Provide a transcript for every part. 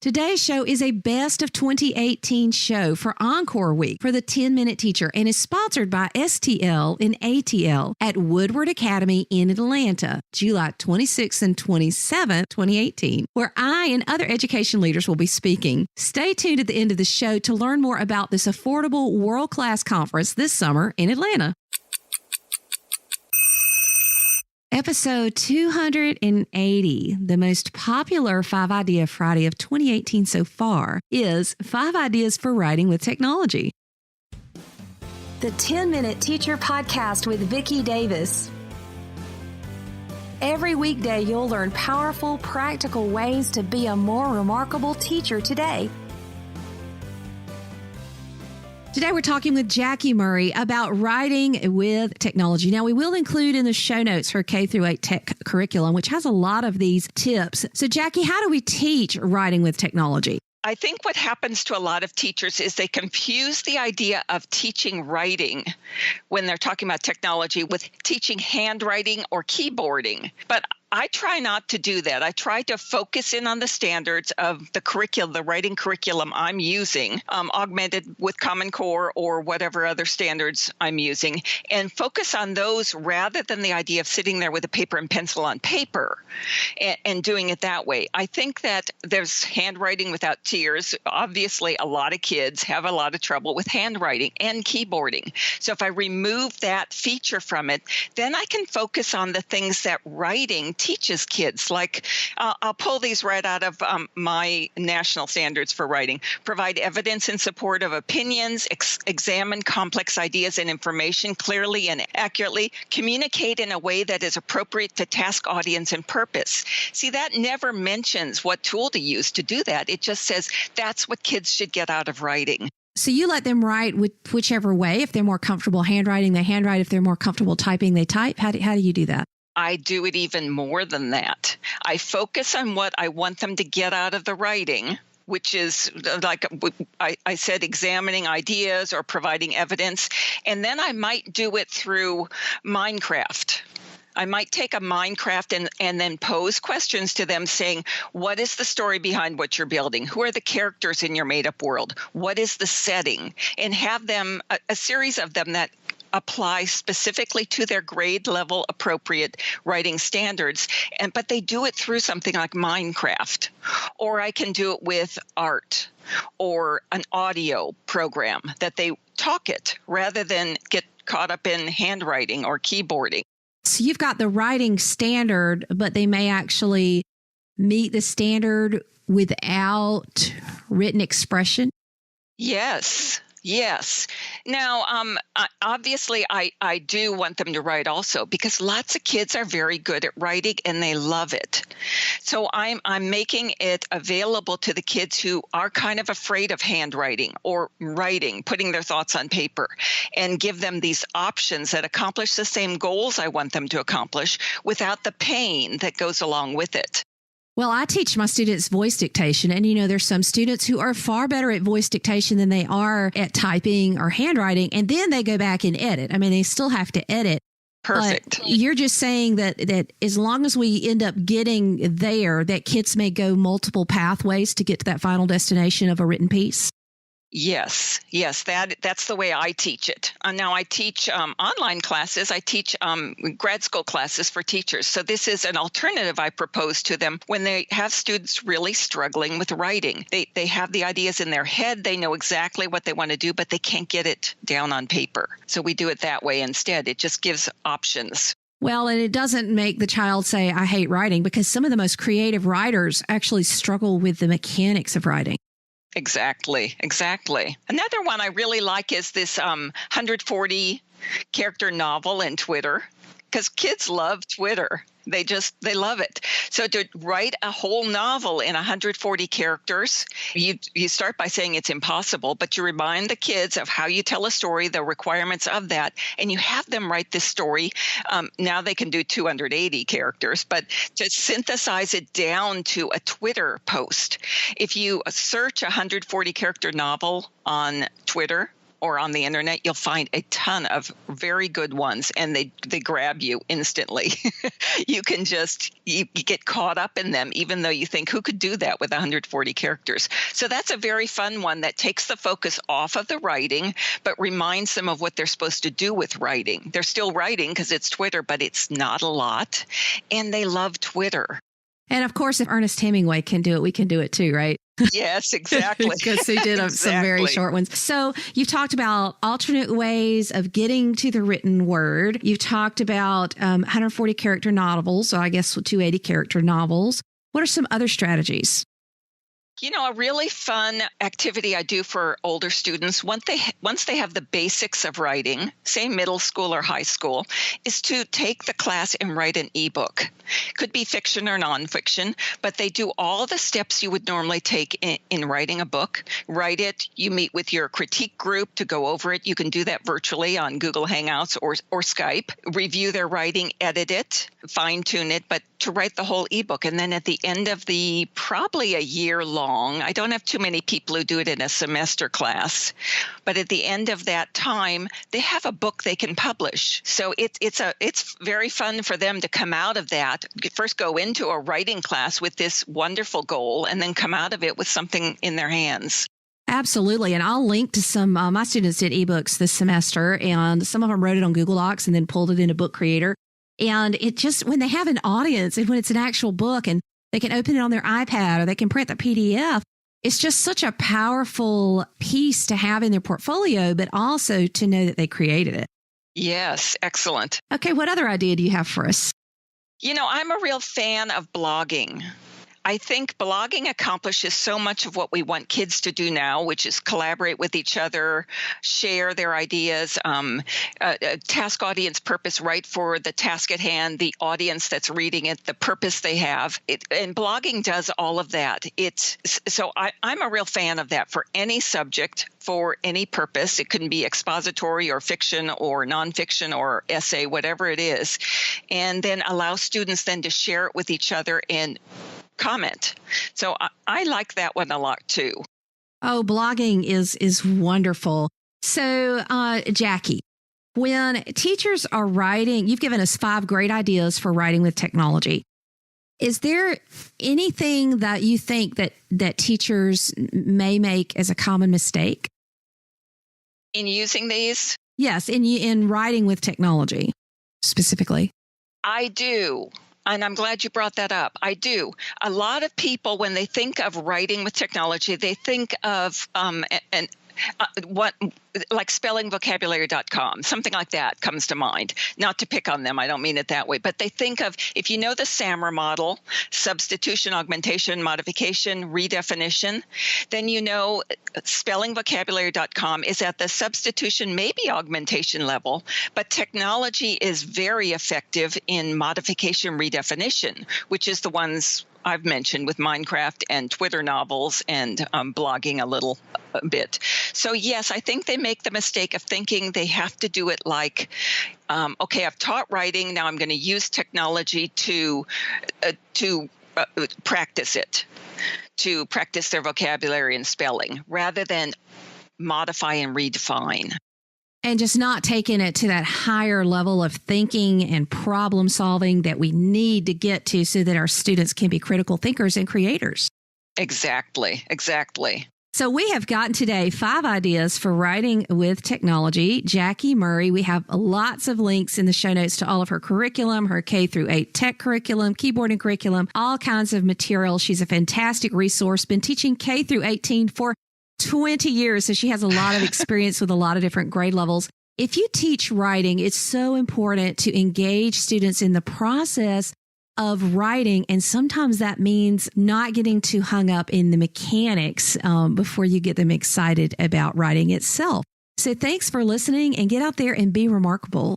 Today's show is a best of 2018 show for Encore Week for the 10-Minute Teacher and is sponsored by STL and ATL at Woodward Academy in Atlanta, July 26th and 27th, 2018, where I and other education leaders will be speaking. Stay tuned at the end of the show to learn more about this affordable world-class conference this summer in Atlanta. Episode 280, the most popular 5-Idea Friday of 2018 so far, is 5 Ideas for Writing with Technology. The 10-Minute Teacher Podcast with Vicki Davis. Every weekday, you'll learn powerful, practical ways to be a more remarkable teacher today. Today, we're talking with Jacqui Murray about writing with technology. Now, we will include in the show notes her K-8 tech curriculum, which has a lot of these tips. So, Jacqui, how do we teach writing with technology? I think what happens to a lot of teachers is they confuse the idea of teaching writing when they're talking about technology with teaching handwriting or keyboarding. But I try not to do that. I try to focus in on the standards of the curriculum, the writing curriculum I'm using, augmented with Common Core or whatever other standards I'm using, and focus on those rather than the idea of sitting there with a paper and pencil on paper and doing it that way. I think that there's handwriting without tears. Obviously, a lot of kids have a lot of trouble with handwriting and keyboarding. So if I remove that feature from it, then I can focus on the things that writing teaches kids. Like I'll pull these right out of my national standards for writing. Provide evidence in support of opinions, examine complex ideas and information clearly and accurately, communicate in a way that is appropriate to task, audience, and purpose. See, that never mentions what tool to use to do that. It just says that's what kids should get out of writing. So you let them write with whichever way. If they're more comfortable handwriting, they handwrite. If they're more comfortable typing, they type. How do you do that? I do it even more than that. I focus on what I want them to get out of the writing, which is, like I said, examining ideas or providing evidence. And then I might do it through Minecraft. I might take a Minecraft and then pose questions to them saying, what is the story behind what you're building? Who are the characters in your made-up world? What is the setting? And have them, a series of them that apply specifically to their grade level appropriate writing standards, but they do it through something like Minecraft. Or I can do it with art or an audio program that they talk it rather than get caught up in handwriting or keyboarding. So you've got the writing standard, but they may actually meet the standard without written expression? Yes. Now, obviously, I do want them to write also because lots of kids are very good at writing and they love it. So I'm making it available to the kids who are kind of afraid of handwriting or writing, putting their thoughts on paper, and give them these options that accomplish the same goals I want them to accomplish without the pain that goes along with it. Well, I teach my students voice dictation, and there's some students who are far better at voice dictation than they are at typing or handwriting, and then they go back and edit. I mean, they still have to edit. Perfect. But you're just saying that as long as we end up getting there, that kids may go multiple pathways to get to that final destination of a written piece? Yes, that's the way I teach it. Now I teach online classes. I teach grad school classes for teachers. So this is an alternative I propose to them when they have students really struggling with writing. They have the ideas in their head. They know exactly what they want to do, but they can't get it down on paper. So we do it that way instead. It just gives options. Well, and it doesn't make the child say, I hate writing, because some of the most creative writers actually struggle with the mechanics of writing. Exactly. Another one I really like is this 140 character novel in Twitter, because kids love Twitter. They love it. So to write a whole novel in 140 characters, you start by saying it's impossible, but you remind the kids of how you tell a story, the requirements of that, and you have them write this story. Now they can do 280 characters, but to synthesize it down to a Twitter post. If you search a 140 character novel on Twitter, or on the internet, you'll find a ton of very good ones, and they grab you instantly. You can you get caught up in them, even though you think, who could do that with 140 characters? So that's a very fun one that takes the focus off of the writing, but reminds them of what they're supposed to do with writing. They're still writing because it's Twitter, but it's not a lot, and they love Twitter. And of course, if Ernest Hemingway can do it, we can do it too, right? Yes, exactly. Because he did some very short ones. So you've talked about alternate ways of getting to the written word. You've talked about 140 character novels, so I guess 280 character novels. What are some other strategies? A really fun activity I do for older students, once they have the basics of writing, say middle school or high school, is to take the class and write an ebook. Could be fiction or nonfiction, but they do all the steps you would normally take in writing a book. Write it. You meet with your critique group to go over it. You can do that virtually on Google Hangouts or Skype. Review their writing, edit it, fine-tune it, but to write the whole ebook. And then at the end of probably a year long, I don't have too many people who do it in a semester class, but at the end of that time, they have a book they can publish. So it's very fun for them to come out of that, first go into a writing class with this wonderful goal, and then come out of it with something in their hands. Absolutely. And I'll link to some, my students did ebooks this semester, and some of them wrote it on Google Docs and then pulled it into Book Creator. And it just, when they have an audience and when it's an actual book and they can open it on their iPad or they can print the PDF, it's just such a powerful piece to have in their portfolio, but also to know that they created it. Yes, excellent. Okay, what other idea do you have for us? I'm a real fan of blogging. I think blogging accomplishes so much of what we want kids to do now, which is collaborate with each other, share their ideas, task, audience, purpose, write for the task at hand, the audience that's reading it, the purpose they have. And blogging does all of that. I'm a real fan of that for any subject, for any purpose. It can be expository or fiction or nonfiction or essay, whatever it is, and then allow students then to share it with each other and comment. So I like that one a lot too. Oh, blogging is wonderful. So, Jacqui, when teachers are writing, you've given us 5 great ideas for writing with technology. Is there anything that you think that teachers may make as a common mistake in using these? Yes, in writing with technology specifically. I do. And I'm glad you brought that up. I do. A lot of people, when they think of writing with technology, they think of like spellingvocabulary.com, something like that comes to mind. Not to pick on them, I don't mean it that way, but they think of, if you know the SAMR model, substitution, augmentation, modification, redefinition, then you know spellingvocabulary.com is at the substitution, maybe augmentation level, but technology is very effective in modification, redefinition, which is the ones I've mentioned with Minecraft and Twitter novels and blogging a bit. So yes, I think they make the mistake of thinking they have to do it like, okay, I've taught writing, now I'm going to use technology to practice it, to practice their vocabulary and spelling, rather than modify and redefine. And just not taking it to that higher level of thinking and problem solving that we need to get to so that our students can be critical thinkers and creators. Exactly. So we have gotten today 5 ideas for writing with technology. Jacqui Murray, we have lots of links in the show notes to all of her curriculum, her K-8 tech curriculum, keyboarding curriculum, all kinds of material. She's a fantastic resource, been teaching K-18 for 20 years, so she has a lot of experience with a lot of different grade levels. If you teach writing, it's so important to engage students in the process of writing, and sometimes that means not getting too hung up in the mechanics before you get them excited about writing itself. So thanks for listening, and get out there and be remarkable.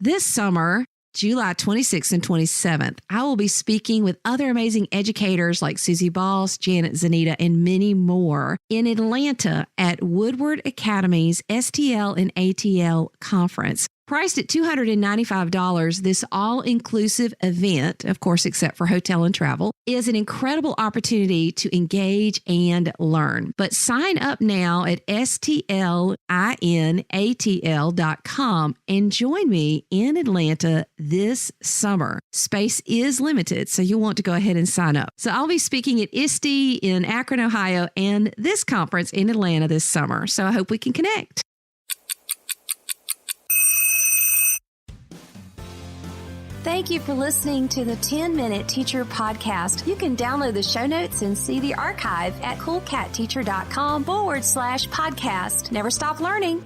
This summer, July 26th and 27th, I will be speaking with other amazing educators like Susie Boss, Janet Zanita, and many more in Atlanta at Woodward Academy's STL and ATL conference. Priced at $295, this all-inclusive event, of course, except for hotel and travel, is an incredible opportunity to engage and learn. But sign up now at stlinatl.com and join me in Atlanta this summer. Space is limited, so you'll want to go ahead and sign up. So I'll be speaking at ISTE in Akron, Ohio, and this conference in Atlanta this summer. So I hope we can connect. Thank you for listening to the 10-Minute Teacher Podcast. You can download the show notes and see the archive at coolcatteacher.com/podcast. Never stop learning.